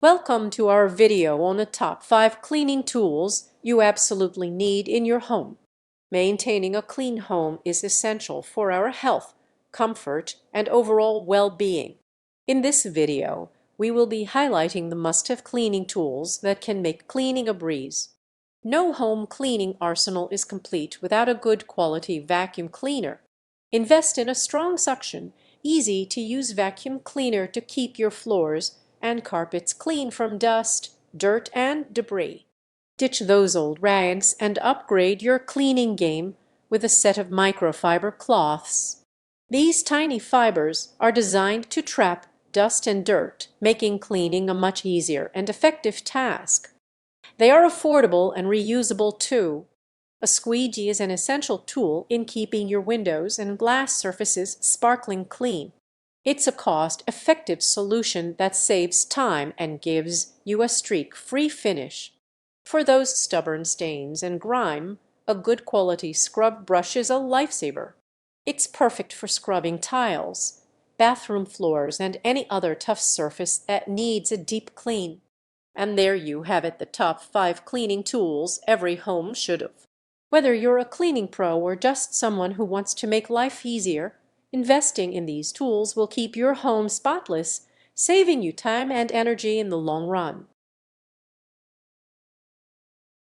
Welcome to our video on the top 5 cleaning tools you absolutely need in your home. Maintaining a clean home is essential for our health, comfort, and overall well-being. In this video, we will be highlighting the must-have cleaning tools that can make cleaning a breeze. No home cleaning arsenal is complete without a good quality vacuum cleaner. Invest in a strong suction, easy-to-use vacuum cleaner to keep your floors and carpets clean from dust, dirt, and debris. Ditch those old rags and upgrade your cleaning game with a set of microfiber cloths. These tiny fibers are designed to trap dust and dirt, making cleaning a much easier and effective task. They are affordable and reusable too. A squeegee is an essential tool in keeping your windows and glass surfaces sparkling clean. It's a cost-effective solution that saves time and gives you a streak-free finish. For those stubborn stains and grime, a good quality scrub brush is a lifesaver. It's perfect for scrubbing tiles, bathroom floors, and any other tough surface that needs a deep clean. And there you have it, the top 5 cleaning tools every home should have. Whether you're a cleaning pro or just someone who wants to make life easier, investing in these tools will keep your home spotless, saving you time and energy in the long run.